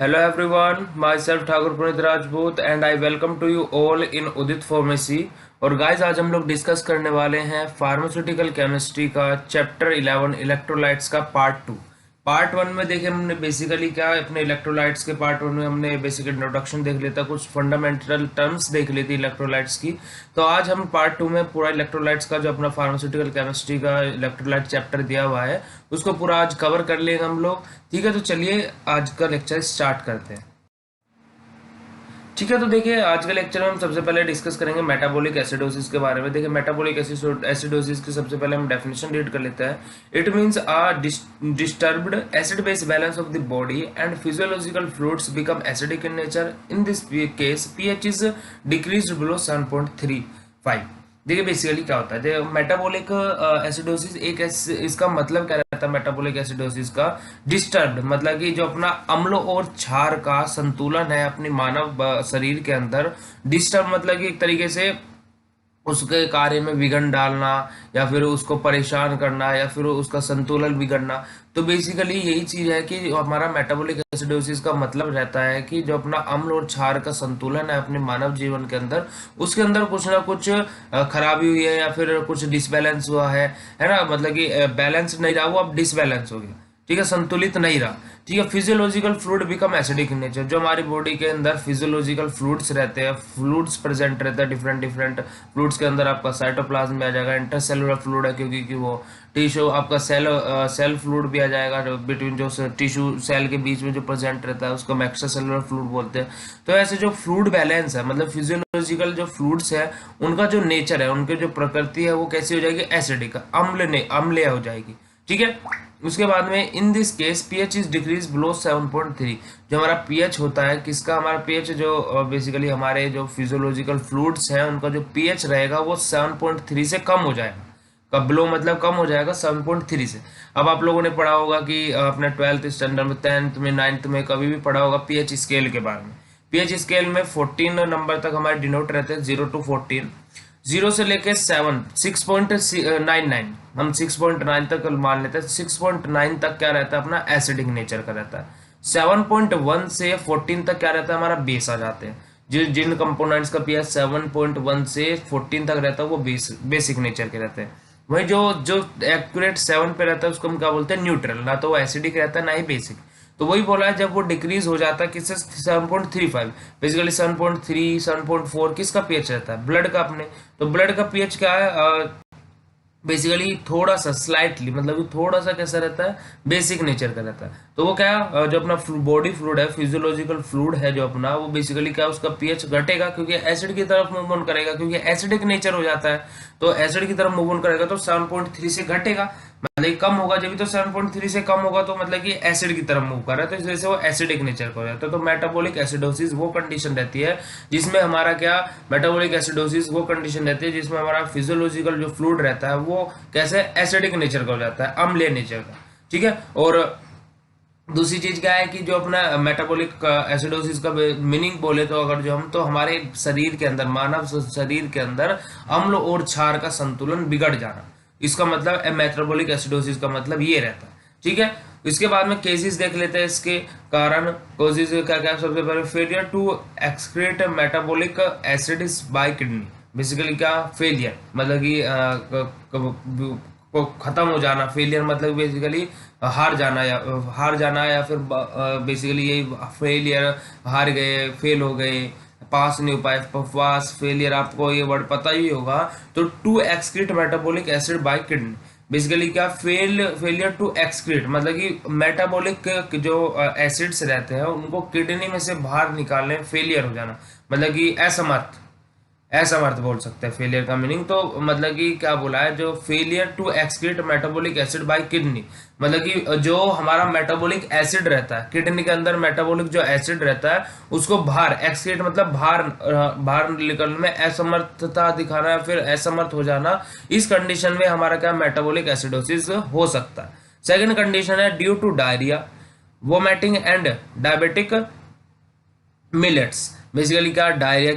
Hello everyone, myself Thakur Puneet Rajput and I welcome to you all in Udit pharmacy. और guys आज हम लोग डिस्कस करने वाले हैं फार्मास्यूटिकल केमिस्ट्री का चैप्टर 11 इलेक्ट्रोलाइट्स का पार्ट वन में देखे हमने बेसिकली क्या अपने इलेक्ट्रोलाइट्स के पार्ट वन में हमने बेसिक इंट्रोडक्शन देख लिया था, कुछ फंडामेंटल टर्म्स देख ली थी इलेक्ट्रोलाइट्स की। तो आज हम पार्ट टू में पूरा इलेक्ट्रोलाइट्स का जो अपना फार्मास्यूटिकल केमिस्ट्री का इलेक्ट्रोलाइट चैप्टर दिया हुआ है उसको पूरा आज कवर कर लेंगे हम लोग। ठीक है, तो चलिए आज का लेक्चर स्टार्ट करते हैं। ठीक है, तो देखिए आज के लेक्चर में हम सबसे पहले डिस्कस करेंगे मेटाबॉलिक एसिडोसिस के बारे में। देखिए मेटाबॉलिक एसिडोसिस की सबसे पहले हम डेफिनेशन रीड कर लेते हैं। It means a disturbed acid base balance of the body and physiological fluids become acidic in nature. In this case pH is decreased below 7.35। देखिए बेसिकली क्या होता है, देखिए मेटाबॉलिक एसिडोसिस इसका मतलब क्या रहता है मेटाबॉलिक एसिडोसिस का। डिस्टर्ब्ड मतलब कि जो अपना अम्ल और क्षार का संतुलन है अपनी मानव शरीर के अंदर। डिस्टर्ब मतलब कि एक तरीके से उसके कार्य में विघन डालना या फिर उसको परेशान करना या फिर उसका संतुलन बिगड़ना। तो बेसिकली यही चीज है कि हमारा मेटाबॉलिक एसिडोसिस का मतलब रहता है कि जो अपना अम्ल और क्षार का संतुलन है अपने मानव जीवन के अंदर, उसके अंदर कुछ ना कुछ खराबी हुई है या फिर कुछ डिसबैलेंस हुआ है ना। मतलब कि बैलेंस नहीं रहा, वो अब डिसबैलेंस हो गया। ठीक है, संतुलित नहीं रहा। ठीक है, physiological fluid become acidic in nature. जो हमारी बॉडी के अंदर फिजियोलॉजिकल फ्लूइड्स रहते हैं, फ्लूइड्स प्रेजेंट रहते हैं डिफरेंट डिफरेंट फ्लूइड्स के अंदर। आपका साइटोप्लाज्म में आ जाएगा, इंटरसेलुलर फ्लूइड है क्योंकि कि वो टिश्यू आपका सेल फ्लूइड भी आ जाएगा बिटवीन जो टिश्यू सेल के बीच में जो प्रेजेंट रहता है उसको हम एक्स्ट्रा सेलुलर फ्लूइड बोलते हैं। तो ऐसे जो फ्लूइड बैलेंस है मतलब फिजियोलॉजिकल जो फ्लूइड्स है उनका जो नेचर है, उनकी जो प्रकृति है वो कैसी हो जाएगी, एसिडिक, अम्लीय हो जाएगी। ठीक है, उसके बाद में in this case pH is decrease below 7.3। जो हमारा पीएच होता है किसका, हमारा पीएच जो बेसिकली हमारे जो फिजियोलॉजिकल फ्लूइड्स हैं उनका जो पीएच रहेगा वो 7.3 से कम हो जाएगा। कब बिलो मतलब कम हो जाएगा 7.3 से। अब आप लोगों ने पढ़ा होगा कि अपने 12th स्टैंडर्ड में 10th में 9th में कभी भी पढ़ा होगा पीएच स्केल के बारे में। पीएच स्केल में 14 नंबर तक हमारे डिनोट रहते हैं, 0 to 14। 0 से लेके 7 6.99, हम 6.9 तक मान लेते हैं। 6.9 तक क्या रहता है अपना एसिडिक नेचर का रहता है। 7.1 से 14 तक क्या रहता है हमारा बेस आ जाते हैं। जिन कंपोनेंट्स का पीएच 7.1 से 14 तक रहता है वो बेसिक नेचर के रहते हैं। वही जो जो एक्यूरेट 7 पे रहता है उसको हम क्या बोलते हैं, न्यूट्रल। ना तो वो एसिडिक रहता है ना ही बेसिक। तो वही बोला है जब वो डिक्रीज हो जाता है किससे 7.35, बेसिकली 7.3 7.4 किसका पीएच रहता है, ब्लड का अपने। तो ब्लड का पीएच क्या है, बेसिकली थोड़ा सा स्लाइटली मतलब कि थोड़ा सा कैसा रहता है, बेसिक नेचर का रहता है। तो वो क्या जो अपना बॉडी फ्लूइड है, फिजियोलॉजिकल फ्लूइड है जो अपना, वो बेसिकली क्या उसका पीएच घटेगा क्योंकि एसिड की तरफ मूव ऑन करेगा, क्योंकि एसिडिक नेचर हो जाता है। तो एसिड की तरफ मूव ऑन करेगा तो 7.3 से घटेगा, मतलब कि कम होगा। जब भी तो 7.3 से कम होगा तो मतलब कि एसिड की तरफ मूव कर रहा है, तो इस वजह से वो एसिडिक नेचर का हो जाता है। तो मेटाबॉलिक एसिडोसिस वो कंडीशन रहती है जिसमें हमारा क्या, मेटाबॉलिक एसिडोसिस वो कंडीशन रहती है जिसमें हमारा फिजियोलॉजिकल जो फ्लूइड रहता है वो कैसे एसिडिक नेचर का हो जाता है, अम्लीय नेचर का। ठीक है, और दूसरी चीज क्या है कि जो अपना मेटाबॉलिक एसिडोसिस का मीनिंग बोले तो अगर जो हम तो हमारे शरीर के अंदर, मानव शरीर के अंदर अम्ल और क्षार का संतुलन बिगड़ जाना, इसका मतलब मेटाबॉलिक एसिडोसिस का मतलब ये रहता है। ठीक है, इसके बाद में केसेस देख लेते हैं इसके कारण। कॉजेज क्या क्या, सबसे पहले failure to excrete metabolic acids by kidney. Basically क्या, फेलियर मतलब कि को खत्म हो जाना। फेलियर मतलब बेसिकली हार जाना या फिर बेसिकली यही फेलियर, हार गए, फेल हो गए, पास नहीं हो पाए, पास फेलियर, आपको ये वर्ड पता ही होगा। तो to excrete metabolic acid by kidney, basically क्या, फेलियर टू एक्सक्रीट मतलब कि मेटाबॉलिक जो एसिड्स रहते हैं उनको किडनी में से बाहर निकालने फेलियर हो जाना, मतलब कि असमर्थ बोल सकते हैं फेलियर का मीनिंग। तो मतलब कि क्या बोला है, जो failure to excrete metabolic acid by kidney, मतलब कि जो हमारा मेटाबॉलिक एसिड रहता है किडनी के अंदर, मेटाबॉलिक जो एसिड रहता है उसको बाहर एक्सक्रीट मतलब बाहर निकलने में असमर्थता दिखाना या फिर असमर्थ हो जाना। इस कंडीशन में हमारा क्या, मेटाबॉलिक एसिडोसिस हो सकता है। सेकेंड कंडीशन है due to diarrhoea, vomiting and diabetic mellitus. Basically क्या, डायरिया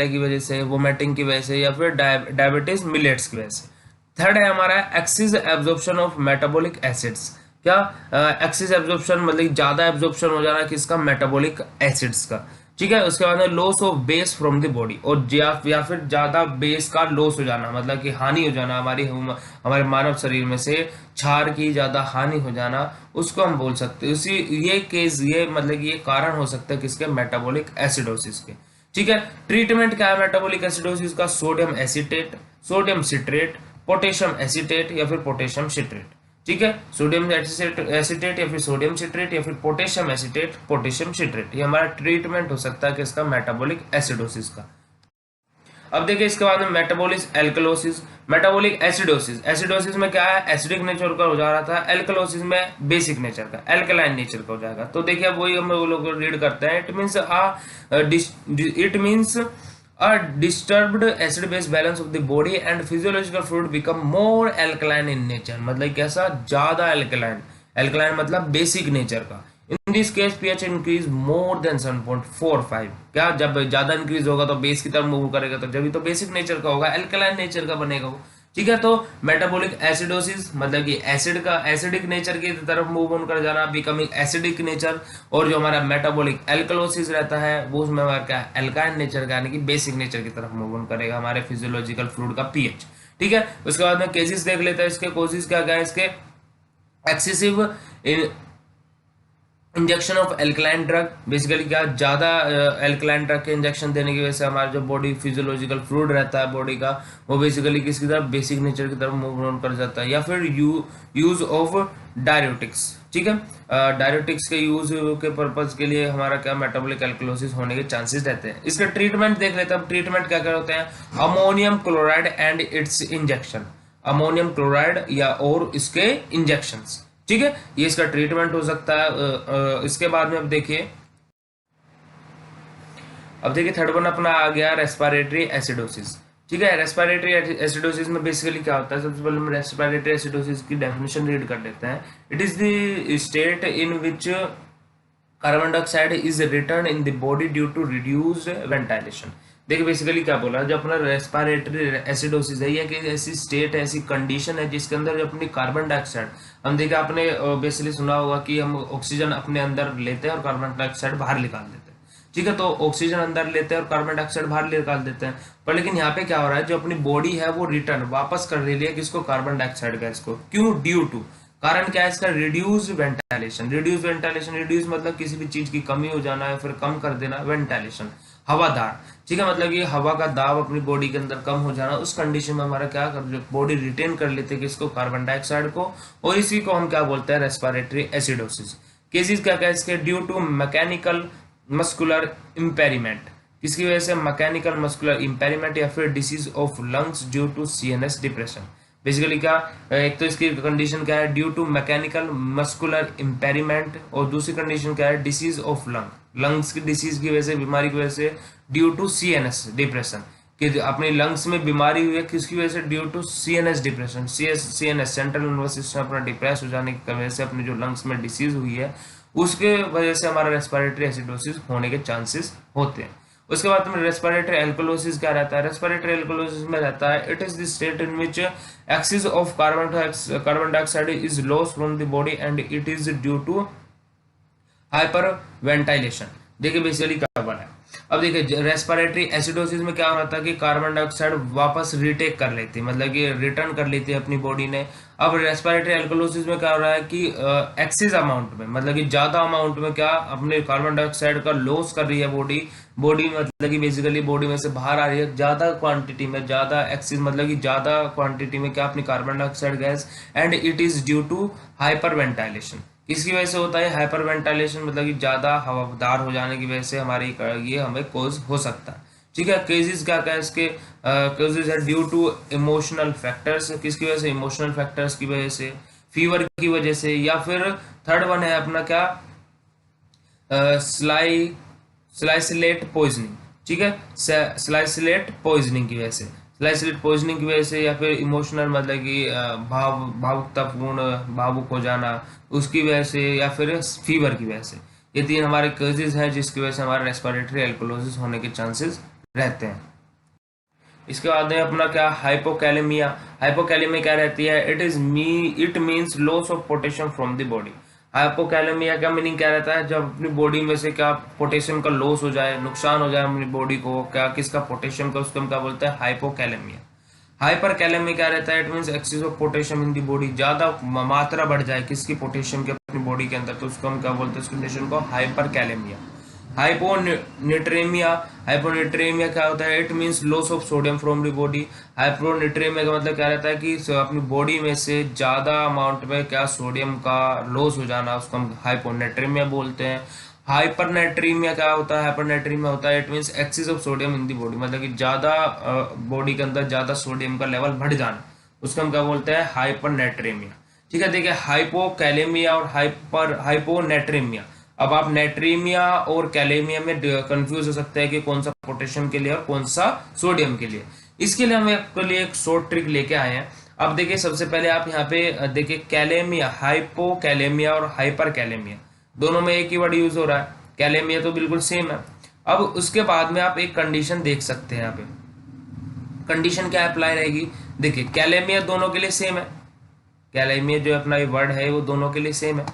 की वजह से, वोमिटिंग की वजह से या फिर डायबिटीज मिलेट्स की वजह से। थर्ड है हमारा axis absorption of metabolic acids, क्या एक्सिस एब्जॉर्प्शन मतलब ज़्यादा एब्जॉर्प्शन हो जाना किसका, मेटाबॉलिक एसिड्स का। ठीक है, उसके बाद में loss of base from the body, और या फिर ज़्यादा बेस का लॉस हो जाना, मतलब कि हानि हो जाना हमारे मानव शरीर में से क्षार की ज़्यादा हानि हो जाना, उसको हम बोल सकते हैं। उसी ये केस, ये मतलब कि ये कारण हो सकता है किसके, मेटाबॉलिक एसिडोसिस के। ठीक है, ट्रीटमेंट क्या है मेटाबॉलिक एसिडोसिस का, sodium acetate, sodium citrate, potassium acetate या फिर पोटेशियम सिट्रेट। ठीक है, सोडियम एसीटेट या फिर सोडियम सिट्रेट या फिर पोटेशियम एसीटेट, पोटेशियम सिट्रेट, ये हमारा ट्रीटमेंट हो सकता है किसका, मेटाबॉलिक एसिडोसिस का। अब देखिए इसके बाद में metabolic alkalosis, metabolic acidosis. Acidosis में क्या है, एसिडिक नेचर का हो जा रहा था, एल्कलोसिस में बेसिक नेचर का, एल्कलाइन नेचर का हो जाएगा। तो देखिए अब वही हम लोग रीड करते हैं, it means a disturbed acid base balance of the body and physiological fluid become more alkaline in nature, मतलब कैसा, ज्यादा एल्कलाइन, एल्कलाइन मतलब बेसिक नेचर का। In this case pH increase more than 7.45, क्या जब ज्यादा इंक्रीज होगा तो बेस की तरफ मूव करेगा, तो जब तो बेसिक नेचर का होगा, एल्कलाइन नेचर का बनेगा वो। ठीक है, तो मेटाबॉलिक एसिडोसिस मतलब कि एसिड का एसिडिक नेचर की तरफ मूव ऑन कर जाना, बिकमिंग एसिडिक नेचर। और जो हमारा मेटाबॉलिक एल्कलोसिस रहता है वो उसमें हमारा क्या, एल्काइन नेचर का, यानी कि बेसिक नेचर की तरफ मूव ऑन करेगा हमारे फिजियोलॉजिकल फ्लूइड का पीएच। ठीक है, उसके बाद में केसेस देख लेते हैं इसके, कोसिस क्या क्या है इसके, excessive injection of alkaline drug, basically क्या, ज़्यादा एल्कलाइन ड्रग के इंजेक्शन देने की वजह से हमारा जो बॉडी फिजियोलॉजिकल फ्लूइड रहता है बॉडी का, वो बेसिकली किसकी तरफ, बेसिक नेचर की तरफ मूव ऑन कर जाता है। या फिर यूज ऑफ डायरेटिक्स। ठीक है, डायरेटिक्स के यूज के पर्पज के लिए हमारा क्या, मेटाबॉलिक एल्कलोसिस होने के चांसेस रहते हैं। इसका ट्रीटमेंट देख लेते हैं। अब ट्रीटमेंट क्या क्या होते हैं, ammonium chloride and it's injection, ammonium chloride या और इसके इंजेक्शंस। ठीक है, ये इसका ट्रीटमेंट हो सकता है। इसके बाद में अब देखिए थर्ड वन अपना आ गया रेस्पिरेटरी एसिडोसिस। ठीक है, रेस्पिरेटरी एसिडोसिस में बेसिकली क्या होता है, सबसे पहले हम रेस्पिरेटरी एसिडोसिस की डेफिनेशन रीड कर लेते हैं। It is the state in which carbon dioxide is return in the body due to reduced ventilation. देखिए बेसिकली क्या बोला, जो अपना रेस्पिरेटरी एसिडोसिस है, ये कि ऐसी स्टेट है, ऐसी कंडीशन है जिसके अंदर जो अपनी कार्बन डाइऑक्साइड, हम देखिए आपने बेसिकली सुना होगा कि हम ऑक्सीजन अपने अंदर लेते हैं और कार्बन डाइऑक्साइड बाहर निकाल देते हैं। ठीक है, तो ऑक्सीजन अंदर लेते हैं और कार्बन डाइऑक्साइड बाहर निकाल देते हैं। पर लेकिन यहाँ पे क्या हो रहा है, जो अपनी बॉडी है वो रिटर्न वापस कर रही है किसको, कार्बन डाइऑक्साइड गैस को। क्यों, ड्यू टू, कारण क्या है इसका, reduce ventilation. Reduce ventilation, reduce मतलब किसी भी चीज की कमी हो जाना है, फिर कम कर देना, वेंटिलेशन हवादार। ठीक है, मतलब ये हवा का दाब अपनी बॉडी के अंदर कम हो जाना, उस कंडीशन में हमारा क्या कर, बॉडी रिटेन कर लेते हैं किसको, कार्बन डाइऑक्साइड को, और इसी को हम क्या बोलते हैं, रेस्पिरेटरी एसिडोसिस। केसेस क्या क्या इसके, due to mechanical muscular impairment, किसकी वजह से, मैकेनिकल मस्कुलर इम्पेयरमेंट, या फिर disease of lungs due to CNS depression. Basically क्या, एक तो इसकी कंडीशन क्या है, due to mechanical muscular impairment, और दूसरी कंडीशन क्या है, डिसीज ऑफ लंग्स की डिसीज की वजह से, बीमारी की वजह से, ड्यू टू सीएनएस डिप्रेशन, कि अपने लंग्स में बीमारी हुई है किसकी वजह से, due to CNS depression. CNS central nervous system अपना डिप्रेस हो जाने की वजह से अपने जो लंग्स में डिसीज हुई है उसके वजह से हमारा रेस्पिरेटरी एसिडोसिस होने के चांसेस होते हैं। उसके बाद में रेस्पिरेटरी एल्कोलोसिस क्या रहता है, रेस्पिरेटरी एल्कोलोसिस में रहता है, it is the state in which excess of carbon dioxide is lost from the body and it is due to hyperventilation. देखिए बेसिकली क्या बना है, अब देखिए रेस्पिरेटरी एसिडोसिस में क्या होता है कि कार्बन डाइऑक्साइड वापस रिटेक कर लेती है, मतलब कि रिटर्न कर लेती है अपनी बॉडी ने। अब रेस्पिरेटरी एल्कोलोसिस में क्या हो रहा है कि एक्सिस अमाउंट में, मतलब कि ज्यादा अमाउंट में क्या अपने कार्बन डाइऑक्साइड का लॉस कर रही है बॉडी मतलब कि बेसिकली बॉडी में से बाहर आ रही है ज्यादा क्वांटिटी में, ज्यादा एक्सिस मतलब कि ज्यादा क्वांटिटी में क्या अपनी carbon dioxide gas, and it is due to hyperventilation. इसकी वजह से होता है हाइपर वेंटिलेशन, मतलब कि ज्यादा हवादार हो जाने की वजह से हमारी ये हमें कोज हो सकता है। ठीक है, केसेस क्या क्या है इसके, केसेस है ड्यू टू इमोशनल फैक्टर्स, किसकी वजह से, इमोशनल फैक्टर्स की वजह से, फीवर की वजह से, या फिर थर्ड वन है अपना क्या, स्लाइसिलेट पॉइजनिंग। ठीक है, स्लाइसिलेट पॉइजनिंग की वजह से, स्लाइसिलेट पॉइजनिंग की वजह से, या फिर इमोशनल मतलब कि भावुकतापूर्ण भावुक हो जाना उसकी वजह से, या फिर फीवर की वजह से। ये तीन हमारे केसेस हैं जिसकी वजह से हमारे रेस्पिरेटरी एल्कोलोसिस होने के चांसेस रहते हैं। इसके बाद में अपना क्या, हाइपोकैलेमिया। हाइपोकैलेमिया क्या रहती है, it means loss of potassium from the body. Hypokalemia का मीनिंग क्या रहता है, जब अपनी बॉडी में से क्या पोटेशियम का लॉस हो जाए, नुकसान हो जाए अपनी बॉडी को, क्या किसका, पोटेशियम का, उसको हम क्या बोलते हैं, हाइपोकैलेमिया। हाइपर कैलेमिया क्या रहता है, it means excess of potassium in the body, ज्यादा मात्रा बढ़ जाए किसकी, पोटेशियम की अपनी बॉडी के अंदर, तो उसको हम क्या बोलते हैं, इस कंडीशन को हाइपर कैलेमिया। हाइपोनेट्रेमिया। हाइपोनेट्रेमिया क्या होता है, it means loss of sodium from the body. Hyponatremia का मतलब क्या रहता है कि अपनी बॉडी में से ज्यादा अमाउंट में क्या, सोडियम का लॉस हो जाना, उसको हम हाइपोनेट्रेमिया बोलते हैं। हाइपरनेट्रीमिया क्या होता है, हाइपरनेट्रीमिया होता है, it means excess of sodium in the body, मतलब कि ज्यादा बॉडी के अंदर ज्यादा सोडियम का लेवल बढ़ जाना, उसको हम क्या बोलते हैं, हाइपरनेट्रीमिया। ठीक है, देखिए हाइपोकैलेमिया और हाइपोनेट्रीमिया। अब आप नेट्रीमिया और कैलेमिया में कंफ्यूज हो सकते हैं कि कौन सा पोटेशियम के लिए और कौन सा सोडियम के लिए। इसके लिए हम आपके लिए एक शॉर्ट ट्रिक लेके आए हैं। अब देखिए सबसे पहले आप यहाँ पे देखिए कैलेमिया, हाइपोकैलेमिया और हाइपर कैलेमिया, दोनों में एक ही वर्ड यूज हो रहा है, कैलेमिया तो बिल्कुल सेम है। अब उसके बाद में आप एक कंडीशन देख सकते हैं, यहाँ पे कंडीशन क्या अप्लाई रहेगी, देखिए कैलेमिया दोनों के लिए सेम है, कैलेमिया जो अपना ये वर्ड है वो दोनों के लिए सेम है,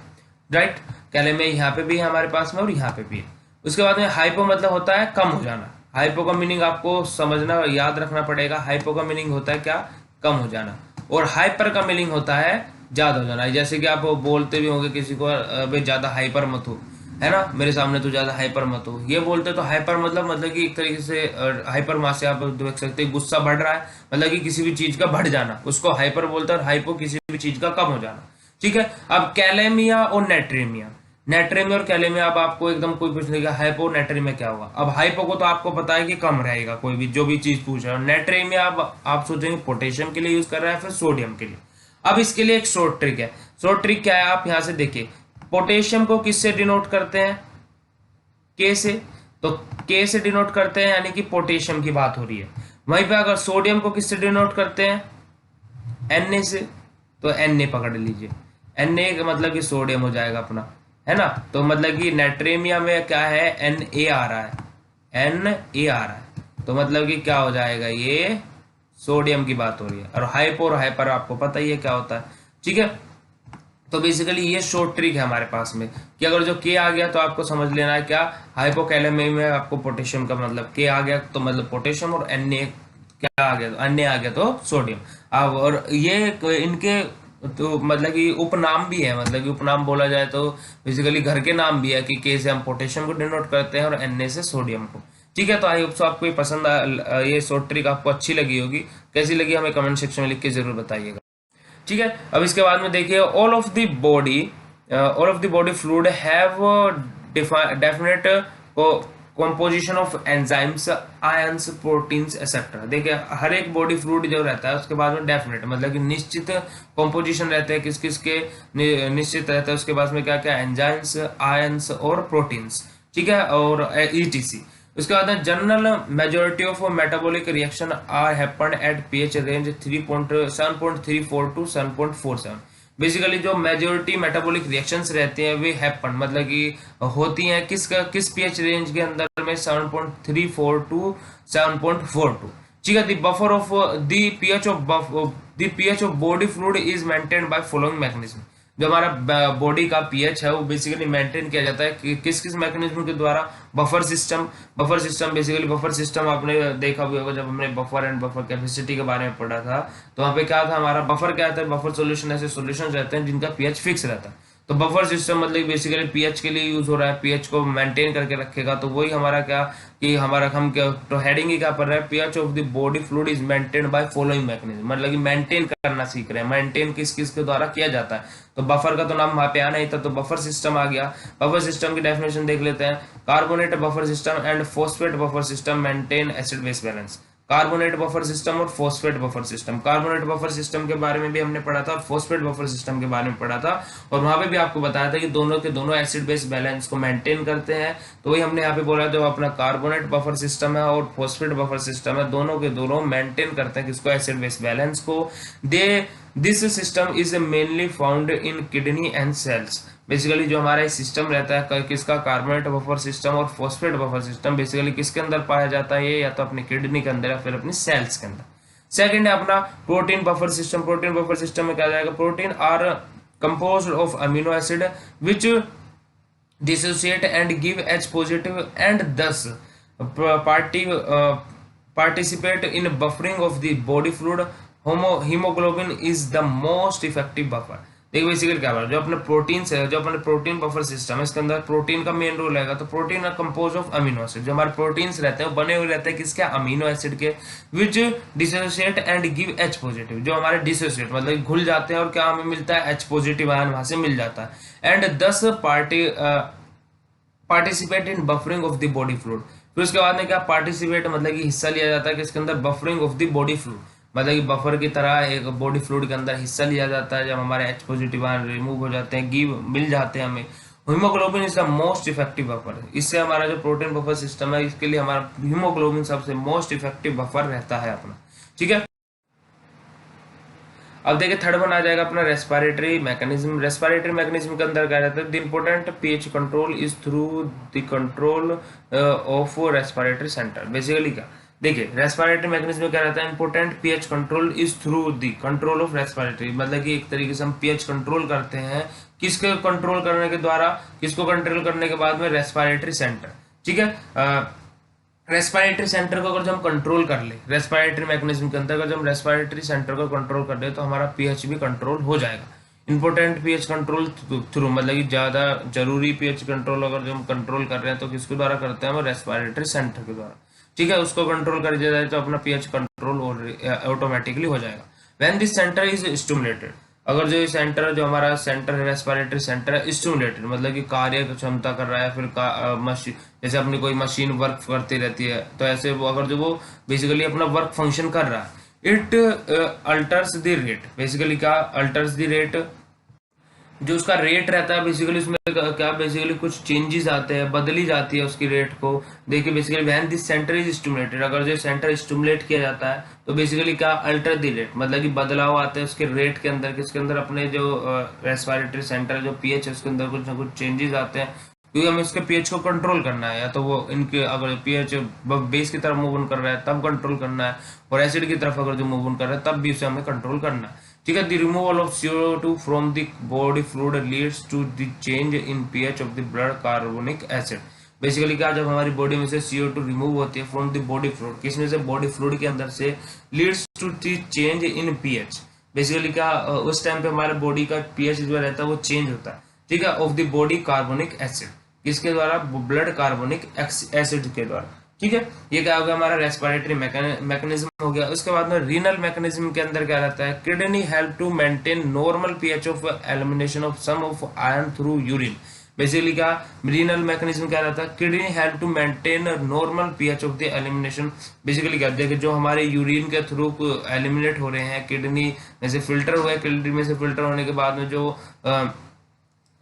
राइट। कैलेमिया यहाँ पे भी है हमारे पास में और यहाँ पे भी है। उसके बाद में हाइपो मतलब होता है कम हो जाना, हाइपो का मीनिंग आपको समझना, याद रखना पड़ेगा, हाइपो का मीनिंग होता है क्या, कम हो जाना, और हाइपर का मीनिंग होता है ज्यादा हो जाना। जैसे कि आप बोलते भी होंगे किसी को, भाई ज्यादा हाइपर मत हो, है ना, मेरे सामने तो ज्यादा हाइपर मत हो, ये बोलते तो हाइपर मतलब कि एक तरीके से हाइपर मास से आप देख सकते हैं गुस्सा बढ़ रहा है, मतलब कि किसी भी चीज का बढ़ जाना, उसको हाइपर बोलते हैं, और हाइपो किसी भी चीज का कम हो जाना। ठीक है, अब कैलेमिया और नेट्रेमिया, नेट्रेमिया और कैलेमिया, अब आपको एकदम कोई पूछ लेगा हाइपो नेट्रेमिया क्या होगा, अब हाइपो को तो आपको पता है कि कम रहेगा, कोई भी जो भी चीज पूछ रहा है, नेट्रेमिया अब आप सोचेंगे पोटेशियम के लिए यूज कर रहा है फिर सोडियम के लिए। अब इसके लिए एक शॉर्ट ट्रिक है, शॉर्ट ट्रिक क्या है, आप यहां से देखिए, पोटेशियम को किससे डिनोट करते हैं, के से, तो के से डिनोट करते हैं, यानी कि पोटेशियम की बात हो रही है। वहीं पे अगर सोडियम को किससे डिनोट करते हैं, Na से, तो Na पकड़ लीजिए, Na का मतलब कि सोडियम हो जाएगा अपना, है ना, तो मतलब कि नेट्रेमिया में क्या है, Na आ रहा है, Na आ रहा है, तो मतलब कि क्या हो जाएगा, ये सोडियम की बात हो रही है। और हाइपो और हाइपर आपको पता ही है क्या होता है, ठीक है। तो बेसिकली ये शॉर्ट ट्रिक है हमारे पास में कि अगर जो के आ गया तो आपको समझ लेना है क्या, हाइपोकैलेमिया में आपको पोटेशियम का मतलब के आ गया तो मतलब पोटेशियम, और Na क्या आ गया, तो Na आ गया तो सोडियम। अब और ये इनके तो मतलब कि उपनाम भी है, मतलब कि उपनाम बोला जाए तो बेसिकली घर के नाम भी है कि के से हम पोटेशियम को डिनोट करते हैं और Na से सोडियम को। ठीक है, तो आई होप सो आपको ये पसंद ये शॉर्ट ट्रिक आपको अच्छी लगी होगी, कैसी लगी हमें कमेंट सेक्शन में लिख के जरूर बताइएगा। ठीक है, अब इसके बाद में देखिए all of the body fluid have definite composition of enzymes, ions, proteins etcetera. देखिए हर एक बॉडी फ्लूइड जो रहता है उसके बाद में डेफिनेट मतलब कि निश्चित कॉम्पोजिशन रहते हैं, किस किस के निश्चित रहता है, उसके बाद में क्या क्या, एंजाइम्स, आयंस और प्रोटीन्स, ठीक है, और ETC। उसके बाद general majority of metabolic reaction are happen at pH range 7.34 to 7.47। Basically जो मेजोरिटी मेटाबॉलिक रिएक्शंस रहते हैं वे हैपन मतलब कि होती हैं किस pH रेंज के अंदर में, 7.34 टू 7.42। ठीक है, the buffer of the pH of body fluid is maintained by following mechanism. जो हमारा बॉडी का pH है वो बेसिकली मेंटेन किया जाता है कि किस किस मैकेनिज्म के द्वारा, buffer system basically buffer system आपने देखा भी होगा जब हमने बफर एंड बफर कैपेसिटी के बारे में पढ़ा था, तो वहाँ पे क्या था, हमारा बफर क्या था, बफर सॉल्यूशन ऐसे सॉल्यूशन रहते हैं जिनका pH फिक्स रहता है, तो बफर सिस्टम मतलब बेसिकली pH के लिए यूज हो रहा है, pH को मेंटेन करके रखेगा, तो वही हमारा क्या कि हमारा हम क्या, तो हेडिंग ही क्या पढ़ रहा है, pH of the body fluid is maintained by following mechanism, मतलब कि मेंटेन करना सीख रहे हैं, मेंटेन किस किस के द्वारा किया जाता है, तो बफर का तो नाम वहां पे आना ही था, तो बफर सिस्टम आ गया। बफर सिस्टम की डेफिनेशन देख लेते हैं, carbonate buffer system and phosphate buffer system maintain acid base balance. Carbonate buffer system और phosphate buffer system, carbonate buffer system के बारे में भी हमने पढ़ा था और फॉस्फेट बफर सिस्टम के बारे में पढ़ा था, और वहां पे भी आपको बताया था कि दोनों के दोनों एसिड बेस बैलेंस को मेंटेन करते हैं, तो वही हमने यहाँ पे बोला जो अपना कार्बोनेट बफर सिस्टम है और फॉस्फेट बफर सिस्टम है, दोनों के दोनों मेंटेन करते हैं किसको, एसिड बेस बैलेंस को। They this system is mainly found in kidney and cells. Basically जो हमारा सिस्टम रहता है किसका, कार्बोनेट बफर सिस्टम और फॉस्फेट बफर सिस्टम, बेसिकली किसके अंदर पाया जाता है ये, या तो अपनी किडनी के अंदर या फिर अपनी सेल्स के अंदर। सेकंड है अपना protein buffer system. Protein buffer system में क्या जाएगा, protein are composed of amino acid which dissociate and give H positive and thus participate in buffering of the body fluid. Hemoglobin is the most effective buffer। देखिए basically क्या है, जो अपने protein से, जो अपने प्रोटीन बफर सिस्टम है, इसके अंदर प्रोटीन का मेन रोल रहेगा। तो protein compose of amino acid, जो हमारे प्रोटीन्स रहते हैं वो बने हुए रहते हैं किसके, अमीनो एसिड के, which dissociate and give H positive, जो हमारे डिसोसिएट मतलब घुल जाते हैं और क्या हमें मिलता है, H पॉजिटिव आयन वहां से मिल जाता है। And 10 participate in buffering of the body fluid. फिर उसके बाद में क्या, पार्टिसिपेट मतलब कि हिस्सा लिया जाता है किसके अंदर, buffering of the body fluid, मतलब कि बफर की तरह एक बॉडी फ्लूइड के अंदर हिस्सा लिया जाता है जब हमारे H पॉजिटिव आयन रिमूव हो जाते हैं, गिव मिल जाते हैं हमें। Haemoglobin is the most effective buffer. इससे हमारा जो प्रोटीन बफर सिस्टम है इसके लिए हमारा हीमोग्लोबिन सबसे मोस्ट इफेक्टिव बफर रहता है अपना, ठीक है। अब देखिए थर्ड वन आ जाएगा अपना रेस्पिरेटरी मैकेनिज्म। रेस्पिरेटरी मैकेनिज्म के अंदर क्या रहता है, the important pH control is through the control of respiratory centre. Basically क्या, देखिए रेस्पिरेटरी मैकेनिज्म में क्या रहता है, important pH control is through the control of respiratory, मतलब कि एक तरीके से हम पीएच कंट्रोल करते हैं, किसके कंट्रोल करने के द्वारा, किसको कंट्रोल करने के बाद में, रेस्पिरेटरी सेंटर, ठीक है। रेस्पिरेटरी सेंटर को अगर जो हम कंट्रोल कर ले, रेस्पिरेटरी मैकेनिज्म के अंदर अगर जब हम रेस्पिरेटरी सेंटर को कंट्रोल कर ले तो हमारा पीएच भी कंट्रोल हो जाएगा। इंपोर्टेंट पीएच कंट्रोल थ्रू मतलब कि ज्यादा जरूरी पीएच कंट्रोल अगर जो हम कंट्रोल कर रहे हैं तो किसके द्वारा करते हैं, हम रेस्पिरेटरी सेंटर के द्वारा, ठीक है। उसको कंट्रोल कर दिया जाए तो अपना पीएच कंट्रोल ऑटोमेटिकली हो जाएगा। When this centre is stimulated, अगर जो सेंटर जो हमारा सेंटर है रेस्पिरेटरी सेंटर है स्टिमुलेटेड मतलब कि कार्य क्षमता कर रहा है, फिर मशीन जैसे अपनी कोई मशीन वर्क करती रहती है, तो ऐसे वो अगर जो वो बेसिकली अपना वर्क फंक्शन कर रहा है, it altars the rate. Basically क्या अल्टर्स द रेट, जो उसका रेट रहता है बेसिकली उसमें क्या बेसिकली कुछ चेंजेस आते हैं, बदली जाती है उसकी रेट को। देखिए basically when this centre is stimulated, अगर जो सेंटर स्टिमुलेट किया जाता है तो बेसिकली क्या अल्टर द रेट मतलब कि बदलाव आते हैं उसके रेट के अंदर, किसके अंदर, अपने जो रेस्पिरेटरी सेंटर जो पीएच है उसके अंदर कुछ ना कुछ चेंजेस आते हैं, क्योंकि हमें इसके पीएच को कंट्रोल करना है। या तो वो इनके अगर पीएच बेस की तरफ मूव ऑन कर रहा है तब कंट्रोल करना है, और एसिड की तरफ अगर जो मूव ऑन कर रहा है तब भी उसे हमें कंट्रोल करना है, ठीक है। The removal of CO2 from the body fluid leads to the change in pH of the blood carbonic acid. Basically क्या, जब हमारी बॉडी में से CO2 रिमूव होती है फ्रॉम द बॉडी फ्लूइड, किसमें से, बॉडी फ्लूइड के अंदर से, leads to the change in pH. Basically क्या उस टाइम पे हमारे बॉडी का पीएच जो रहता है वो चेंज होता है, ठीक है, of the body carbonic acid, किसके द्वारा, ब्लड कार्बोनिक एसिड के द्वारा, ठीक है। ये क्या हो गया हमारा रेस्पिरेटरी मैकेनिज्म हो गया। उसके बाद में रीनल मैकेनिज्म के अंदर क्या रहता है, kidney help to maintain normal pH of elimination of some of iron through urine. Basically क्या रीनल मैकेनिज्म क्या रहता है, kidney help to maintain normal pH of the elimination. Basically क्या देखिए जो हमारे यूरिन के थ्रू एलिमिनेट हो रहे हैं, किडनी में से फिल्टर हुए, किडनी में से फिल्टर होने के बाद में जो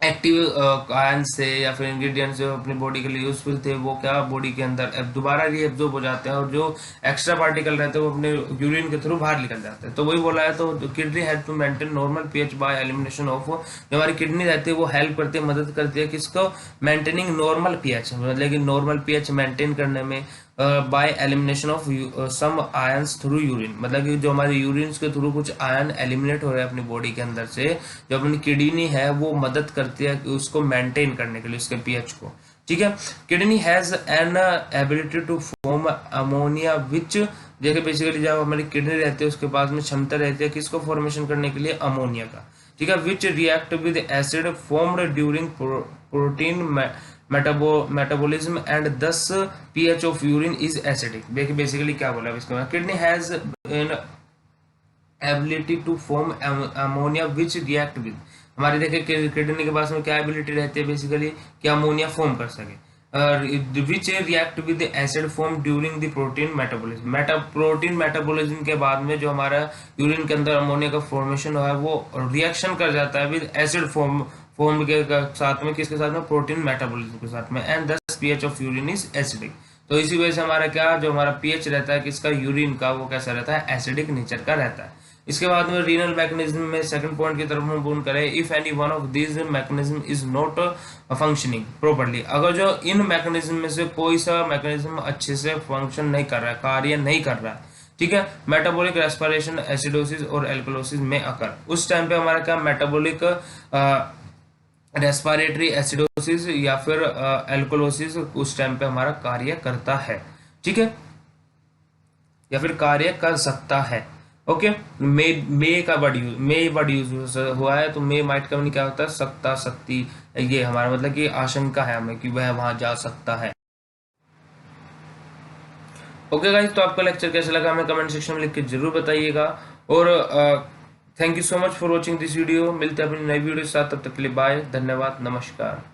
एक्टिव आयन से या फिर इंग्रेडिएंट्स जो अपनी बॉडी के लिए यूजफुल थे वो क्या बॉडी के अंदर दोबारा रीएब्जॉर्ब हो जाते हैं, और जो एक्स्ट्रा पार्टिकल रहते हैं वो अपने यूरिन के थ्रू बाहर निकल जाते हैं। तो वही बोला है, तो kidney help to maintain normal pH by elimination of, जो हमारी किडनी रहती है वो हेल्प करती है, मदद करती है किसको, मेंटेनिंग नॉर्मल पीएच, मतलब कि नॉर्मल पीएच मेंटेन करने में by elimination of some ions through urine, मतलब कि जो हमारे यूरिन के थ्रू कुछ आयन एलिमिनेट हो रहे हैं अपनी बॉडी के अंदर से, जो अपनी किडनी है वो मदद करती है उसको मेंटेन करने के लिए उसके पीएच को, ठीक है। Kidney has an ability to form ammonia which, देखिए बेसिकली जब हमारी किडनी रहती है उसके पास में क्षमता रहती है किसको फॉर्मेशन करने के लिए, अमोनिया का, ठीक है, which react with acid formed during protein metabolism and thus pH of urine is acidic. देखिए बेसिकली क्या बोला इसको, kidney has an ability to form ammonia which react with, हमारी देखिए किडनी के पास में क्या एबिलिटी रहती है बेसिकली कि अमोनिया फॉर्म कर सके, विच react with acid form during the protein metabolism. Protein metabolism के बाद में जो हमारा यूरिन के अंदर अमोनिया का फॉर्मेशन हुआ है वो रिएक्शन कर जाता है विद एसिड फॉर्म के साथ में, किसके साथ में, प्रोटीन मेटाबॉलिज्म के साथ में, and thus pH of urine is acidic. तो इसी वजह से हमारा क्या जो हमारा पीएच रहता है किसका, यूरिन का, वो कैसा रहता है, एसिडिक नेचर का रहता है। इसके बाद में रीनल मैकेनिज्म में सेकंड पॉइंट की तरफ हम मूव करें, if any one of these mechanism is not functioning properly, अगर जो इन मैकेनिज्म में से कोई सा मैकेनिज्म अच्छे से फंक्शन नहीं कर रहा है, कार्य नहीं कर रहा है, ठीक है, मेटाबॉलिक रेस्पिरेशन एसिडोसिस और एल्कोलोसिस में अकर, उस टाइम पे हमारा क्या मेटाबॉलिक रेस्पिरेटरी एसिडोसिस या फिर एल्कोलोसिस उस टाइम पे हमारा कार्य करता है, ठीक है, या फिर कार्य कर सकता है। ओके, मे का वर्ड यूज हुआ है, तो मे माइट का क्या होता है, सकता, सकती, ये हमारा मतलब कि आशंका है हमें कि वह वहां जा सकता है। ओके गाइस, तो आपका लेक्चर कैसा लगा हमें कमेंट सेक्शन में लिख के जरूर बताइएगा, और thank you so much for watching this video. मिलते हैं अपनी नई वीडियो के साथ, तब तक के लिए बाय, धन्यवाद, नमस्कार।